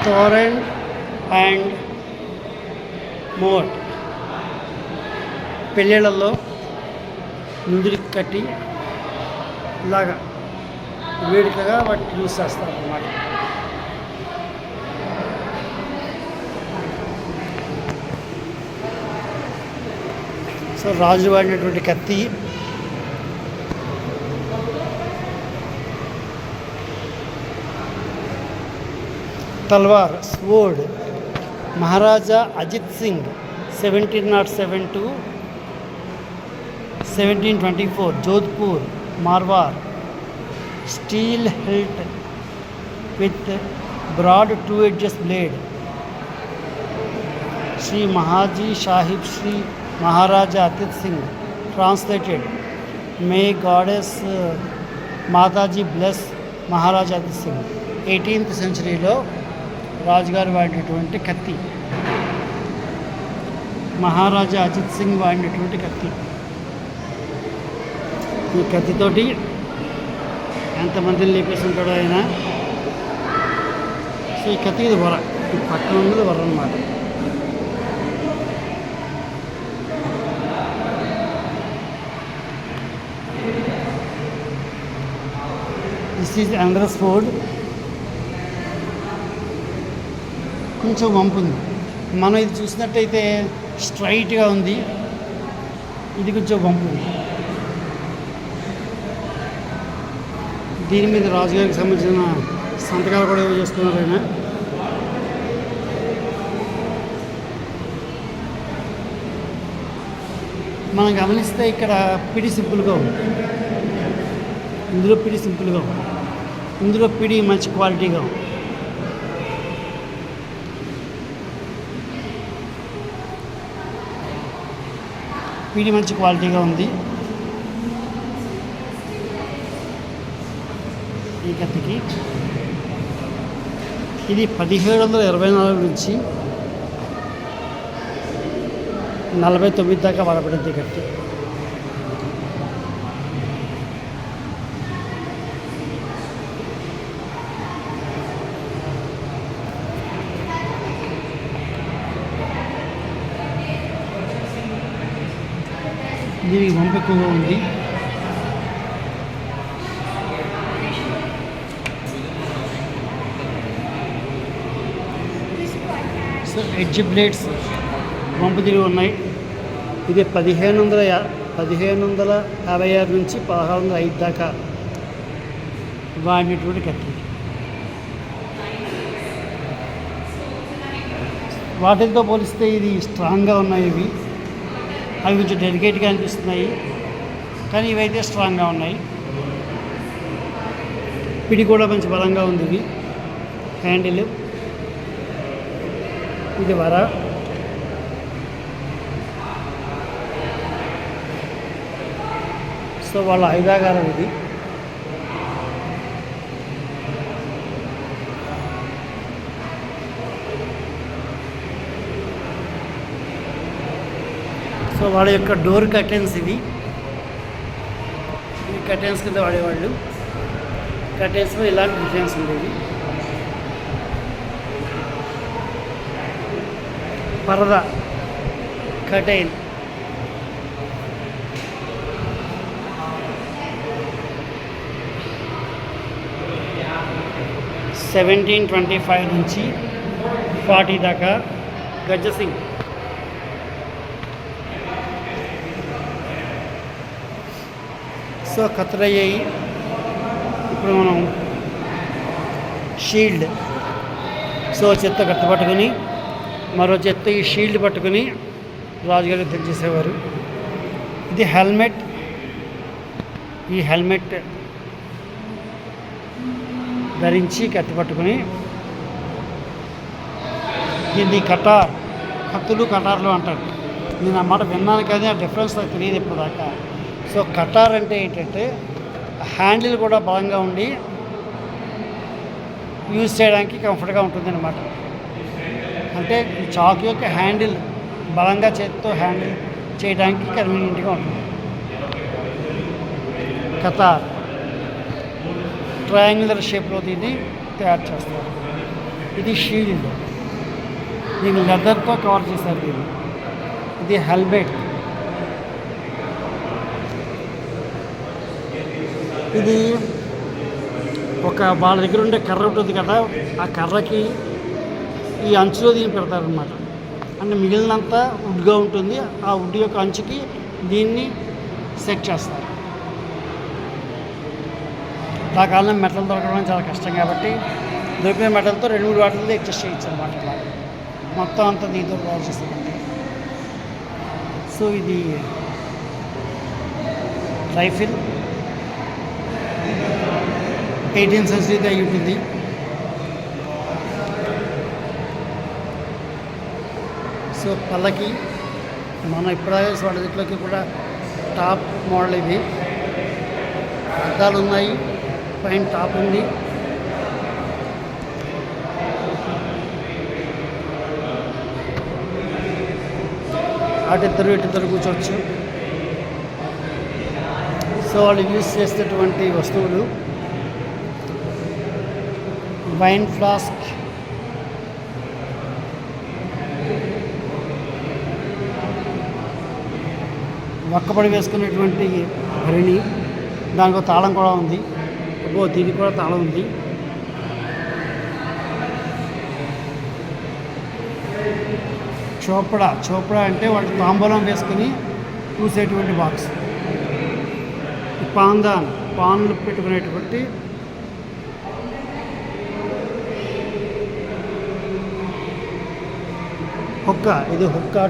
Toran and మోట్ పెళ్ళిళ్ళల్లో ముందుకి కట్టి ఇలాగా వేడుకగా వాటిని యూజ్ చేస్తారు అన్నమాట. సో రాజు వాడినటువంటి కత్తి, తల్వార్, sword, Maharaja Ajit Singh 1707 to 1724, Jodhpur, Marwar, steel hilt with broad 2 edges blade. Shri Mahaji Sahib Shri Maharaja Ajit Singh translated, may goddess Mataji bless Maharaja Ajit Singh. 18th centuryలో రాజుగారు వాడినటువంటి కత్తి, మహారాజా అజిత్ సింగ్ వాడినటువంటి కత్తి. ఈ కత్తితోటి ఎంతమందిని లేపేసి ఉంటాడో ఆయన. సో ఈ కత్తి ఇది వర, ఈ పక్కన ఉన్నది వర అన్నమాట. This is another sword. కొంచెం వంపు ఉంది. మనం ఇది చూసినట్టయితే స్ట్రైట్గా ఉంది, ఇది కొంచెం వంపు ఉంది. దీని మీద రాజుగారికి సంబంధించిన సంతకాలు కూడా చేసుకున్నారు ఆయన. మనం గమనిస్తే ఇక్కడ పిడి సింపుల్గా ఉంది, ఇందులో పిడి సింపుల్గా ఉంది, ఇందులో పిడి మంచి క్వాలిటీగా ఉంది. పిడి మంచి క్వాలిటీగా ఉంది ఈ కత్తికి. ఇది 1724 నుంచి 49 దాకా వాడబడింది కత్తి. దీనికి వంపు ఎక్కువగా ఉంది. సో ఎడ్జ్ బ్లేడ్స్ వంపు తిరిగి ఉన్నాయి. ఇది 1556 నుంచి 1605 దాకా వాడినటువంటి కత్తి. వాటితో పోలిస్తే ఇది స్ట్రాంగ్గా ఉన్నాయి. ఇవి అవి కొంచెం డెలికేట్గా అనిపిస్తున్నాయి, కానీ ఇవైతే స్ట్రాంగ్గా ఉన్నాయి. పిడి కూడా మంచి బలంగా ఉంది. ఇది హ్యాండిల్, ఇది వర. సో వాళ్ళ ఐదాగారం ఇది. సో వాళ్ళ యొక్క డోర్ కర్టెన్స్ ఇవి. ఈ కర్టెన్స్ కింద వాడేవాళ్ళు. కర్టెన్స్లో ఇలాంటి డిజైన్స్ ఉండేవి. పరదా, కర్టెన్, (1725) నుంచి 40 దాకా గజ్జసింగ్. సో కత్తులయ్యాయి. ఇప్పుడు మనం షీల్డ్. సో చెత్త కత్తి పట్టుకుని మరో చెత్త ఈ షీల్డ్ పట్టుకుని రాజుగారు యుద్ధం చేసేవారు. ఇది హెల్మెట్. ఈ హెల్మెట్ ధరించి కత్తి పట్టుకుని, దీన్ని కటార్, కత్తులు కటార్లు అంటారు. నేను ఆ మాట విన్నాను కానీ ఆ డిఫరెన్స్ నాకు తెలియదు ఇప్పుడు దాకా. సో కటార్ అంటే ఏంటంటే హ్యాండిల్ కూడా బలంగా ఉండి యూజ్ చేయడానికి కంఫర్ట్గా ఉంటుందన్నమాట. అంటే ఈ చాకు యొక్క హ్యాండిల్ బలంగా చేతితో హ్యాండిల్ చేయడానికి కన్వీనియంట్గా ఉంటుంది. కతార్ ట్రయాంగులర్ షేప్లో దీన్ని తయారు చేస్తారు. ఇది షీల్డ్, దీన్ని లెదర్తో కవర్ చేశారు. దీన్ని ఇది హెల్మెట్. ఇది ఒక వాళ్ళ దగ్గర ఉండే కర్ర ఉంటుంది కదా, ఆ కర్రకి ఈ అంచులో దీన్ని పెడతారనమాట. అంటే మిగిలినంత వుడ్గా ఉంటుంది, ఆ వుడ్ యొక్క అంచుకి దీన్ని సెట్ చేస్తారు. ఆ కాలంలో మెటల్ దొరకడం చాలా కష్టం కాబట్టి దొరికిన మెటల్తో 2-3 వాటితో అడ్జస్ట్ చేయొచ్చు అనమాట. ఇలా మొత్తం అంతా దీంతో తయారు చేస్తారండి. సో ఇది రైఫిల్ 18th సెంచరీది అయి ఉంటుంది. సో పల్లకి మనం ఇప్పుడే వాటికి కూడా టాప్ మోడల్ ఇది. అద్దాలు ఉన్నాయి, పైన టాప్ ఉంది. ఇటు కూర్చోవచ్చు. సో వాళ్ళు యూజ్ చేసేటువంటి వస్తువులు వైన్ ఫ్లాస్క్, వక్కపడి వేసుకునేటువంటి భరణి, దానికి ఒక తాళం కూడా ఉంది. దీనికి కూడా తాళం ఉంది. చోపడా అంటే వాళ్ళు తాంబూలం వేసుకుని చూసేటువంటి బాక్స్. పాన్లు పెట్టుకునేటువంటి హుక్కా. ఇది హుక్కా